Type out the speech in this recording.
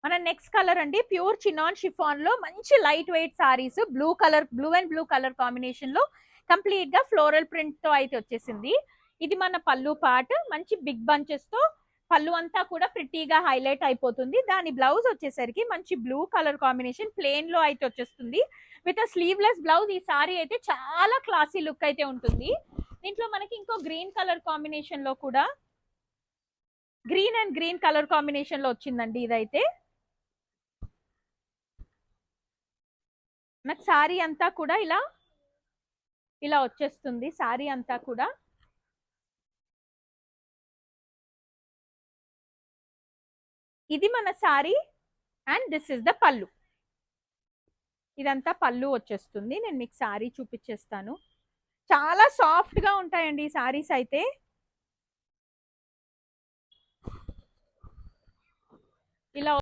మన next colour అండి pure chinon chiffon లో మంచి light weight saris, blue and blue colour combination లో కంప్లీట్ గా ఫ్లోరల్ ప్రింట్ తో అయితే వచ్చేసింది. ఇది మన పళ్ళు పార్ట్, మంచి బిగ్ బంచెస్ తో పళ్ళు అంతా కూడా ప్రిటీగా హైలైట్ అయిపోతుంది. దాని బ్లౌజ్ వచ్చేసరికి మంచి బ్లూ కలర్ కాంబినేషన్ ప్లేన్ లో అయితే వచ్చేస్తుంది విత్ స్లీవ్లెస్ బ్లౌజ్. ఈ సారీ అయితే చాలా క్లాసీ లుక్ అయితే ఉంటుంది. దీంట్లో మనకి ఇంకో గ్రీన్ కలర్ కాంబినేషన్ లో కూడా green and green colour combination లో వచ్చిందండి. ఇదైతే నాకు శారీ అంతా కూడా ఇలా ఇలా వచ్చేస్తుంది. శారీ అంతా కూడా ఇది మన sari and this is the పళ్ళు. ఇదంతా పళ్ళు వచ్చేస్తుంది. నేను మీకు శారీ చూపించేస్తాను. చాలా సాఫ్ట్ గా ఉంటాయండి ఈ శారీస్ అయితే. ఇలా